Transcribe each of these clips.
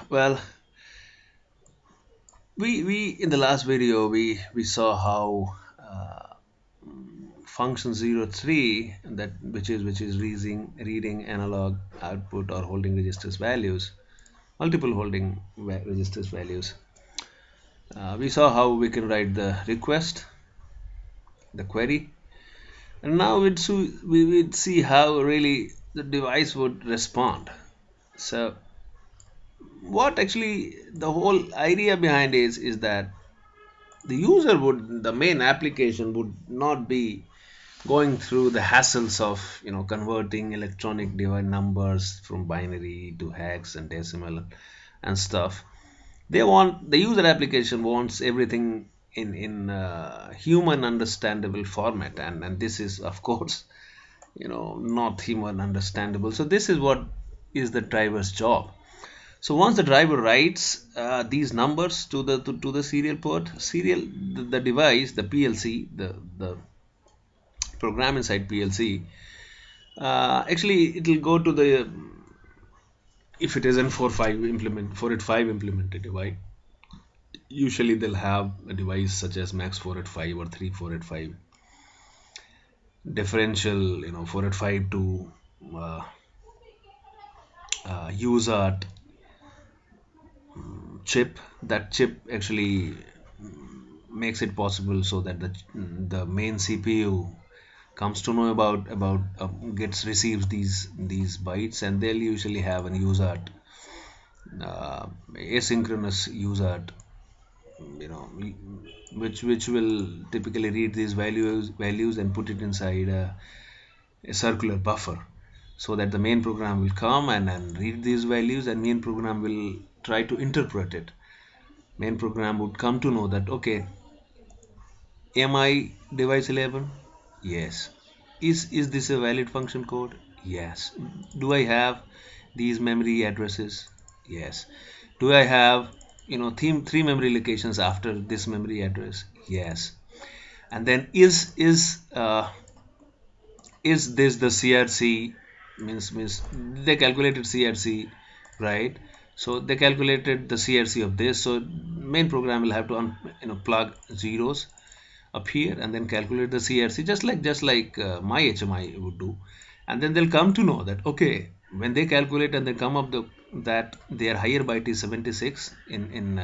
Well, we in the last video we saw how function 03, that which is reading analog output or holding registers values, multiple holding registers values. We saw how we can write the request, the query, and now we'd see how really the device would respond. So what actually the whole idea behind is that the main application would not be going through the hassles of converting electronic device numbers from binary to hex and decimal and stuff. The user application wants everything in human understandable format, and this is of course not human understandable. So this is what is the driver's job. So once the driver writes these numbers to the serial port, the device, the PLC, the program inside PLC, actually it will go to the, if it isn't 485 implemented device, usually they'll have a device such as Max 485 or 3485 differential, 485 to uh, USART chip. That chip actually makes it possible so that the main CPU comes to know about gets receives these bytes, and they'll usually have an USART, asynchronous USART, which will typically read these values and put it inside a circular buffer, so that the main program will come and read these values, and main program will try to interpret it. Main program would come to know that, okay, am I device 11? Yes. Is this a valid function code? Yes. Do I have these memory addresses? Yes. Do I have three memory locations after this memory address? Yes. And then is this the CRC, means they calculated CRC, right? So they calculated the CRC of this, so main program will have to plug zeros up here and then calculate the CRC, just like my HMI would do. And then they'll come to know that, okay, when they calculate and they come up that their higher byte is 76 in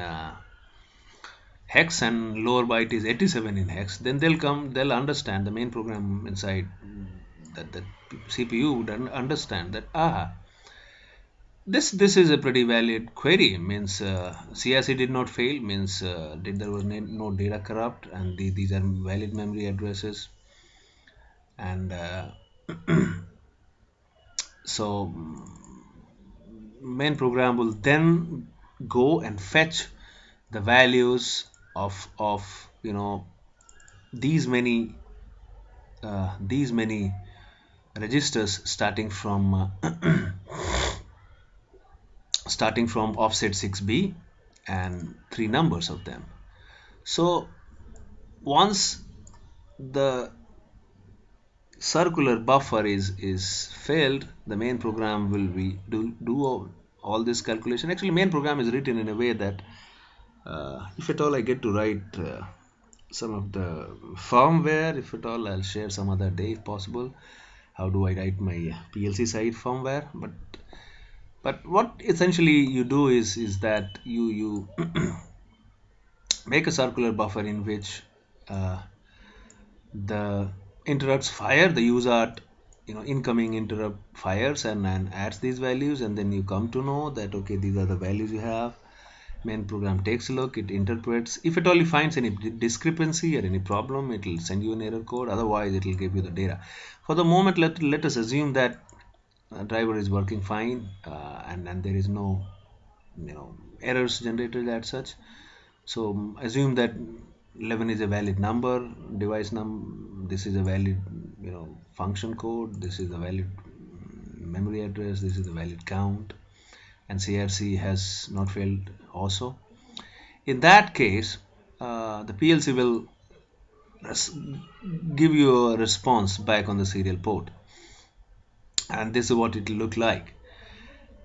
hex and lower byte is 87 in hex, then they'll understand, the main program inside that the CPU would understand that, this is a pretty valid query, means CRC did not fail, means there was no data corrupt, and these are valid memory addresses. And so main program will then go and fetch the values of these many registers, starting from offset 6B and three numbers of them. So once the circular buffer is failed, the main program will do all this calculation. Actually, main program is written in a way that if at all I get to write some of the firmware, if at all, I'll share some other day if possible, how do I write my PLC side firmware. But what essentially you do is that you make a circular buffer in which the interrupts fire, the USART incoming interrupt fires and adds these values, and then you come to know that, okay, these are the values you have. Main program takes a look, it interprets. If at all it finds any discrepancy or any problem, it will send you an error code. Otherwise, it will give you the data. For the moment, let us assume that driver is working fine, and there is no errors generated as such. So assume that 11 is a valid number, device this is a valid function code, this is a valid memory address, this is a valid count, and CRC has not failed also. In that case, the PLC will give you a response back on the serial port, and this is what it will look like.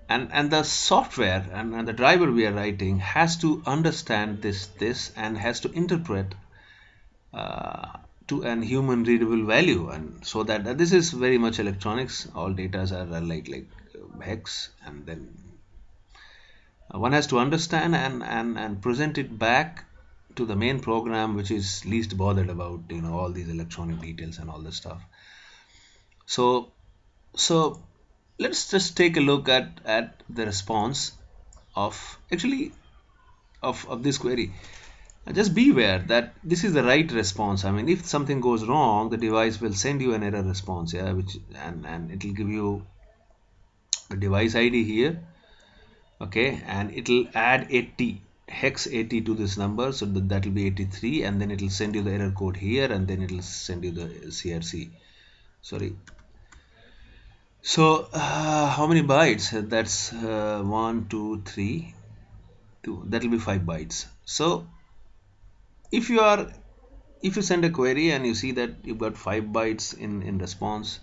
and the software and the driver we are writing has to understand this and has to interpret uh, to an human readable value, and so that this is very much electronics. All data are like hex, and then one has to understand and present it back to the main program, which is least bothered about all these electronic details and all this stuff. So let's just take a look at the response of actually of this query. Just be aware that this is the right response. I mean, if something goes wrong, the device will send you an error response, yeah, which and it will give you the device ID here, okay, and it will add 80 hex 80 to this number, so that will be 83, and then it will send you the error code here, and then it will send you the CRC. Sorry. So how many bytes? That's 1 2 3 2. That will be 5 bytes. So if you send a query and you see that you've got 5 bytes in response,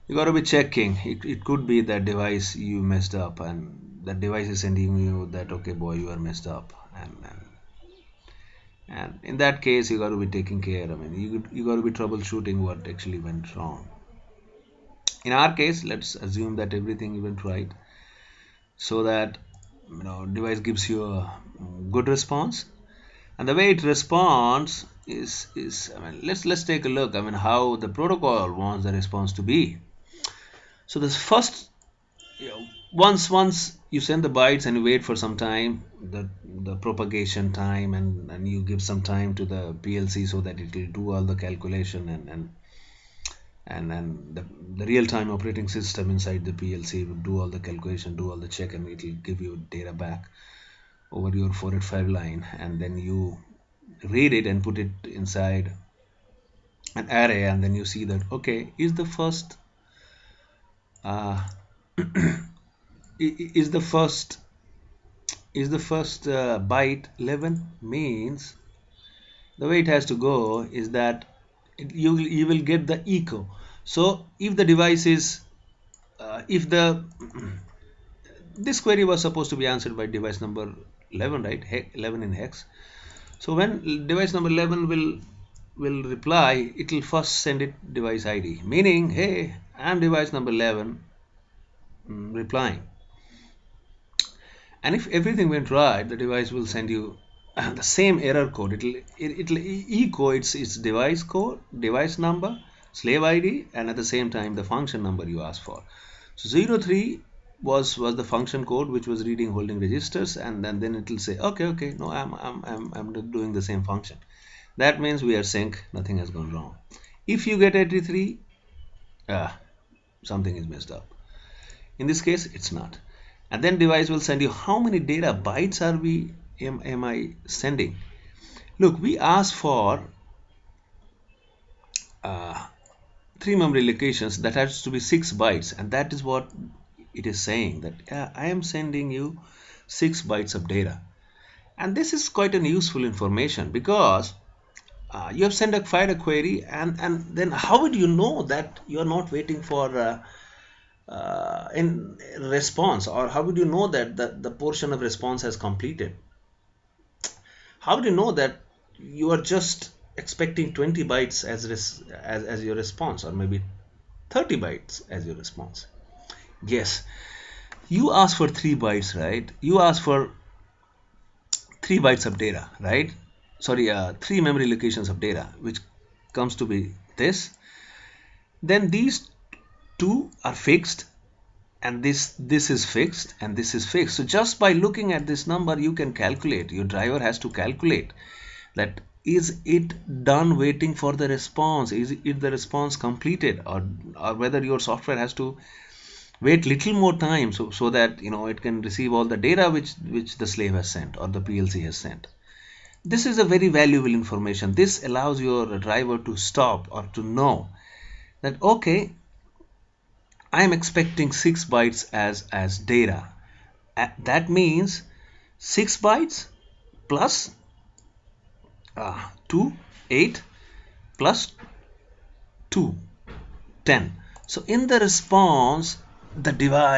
you got to be checking. It could be that device you messed up, and that device is sending you that, okay boy, you are messed up, and in that case you got to be taking care. I mean, you got to be troubleshooting what actually went wrong. In our case, let's assume that everything went right, so that device gives you a good response. And the way it responds is I mean, let's take a look. I mean, how the protocol wants the response to be. So this first, once you send the bytes and you wait for some time, the propagation time, and you give some time to the PLC so that it will do all the calculation, and the real-time operating system inside the PLC will do all the calculation, do all the check, and it will give you data back over your 485 line, and then you read it and put it inside an array, and then you see that, okay, is the first is the first byte 11, means the way it has to go is that you will get the echo. So if the device is if the this query was supposed to be answered by device number 11, right? 11 in hex. So when device number 11 will reply, it will first send it device ID, meaning, hey, I'm device number 11 replying. And if everything went right, the device will send you the same error code. It'll echo its device code, device number, slave ID, and at the same time the function number you asked for. So 03 was the function code which was reading holding registers, and then it will say, okay, no, I'm doing the same function. That means we are sync, nothing has gone wrong. If you get 83, something is messed up. In this case, it's not. And then device will send you how many data bytes am I sending. Look, we asked for 3 memory locations. That has to be 6 bytes, and that is what it is saying, that I am sending you 6 bytes of data. And this is quite an useful information, because you have fired a query, and then how would you know that you are not waiting for in response, or how would you know that the portion of response has completed? How would you know that you are just expecting 20 bytes as your response, or maybe 30 bytes as your response? Yes, you asked for 3 bytes, right? You asked for 3 bytes of data, right? Sorry, 3 memory locations of data, which comes to be this. Then these 2 are fixed, and this is fixed, and this is fixed. So just by looking at this number, you can calculate. Your driver has to calculate that, is it done waiting for the response? Is it the response completed, or whether your software has to wait little more time so that it can receive all the data which the slave has sent or the PLC has sent. This is a very valuable information. This allows your driver to stop, or to know that, okay, I am expecting 6 bytes as data. That means 6 bytes plus 2, 8, plus 2, 10. So in the response, the device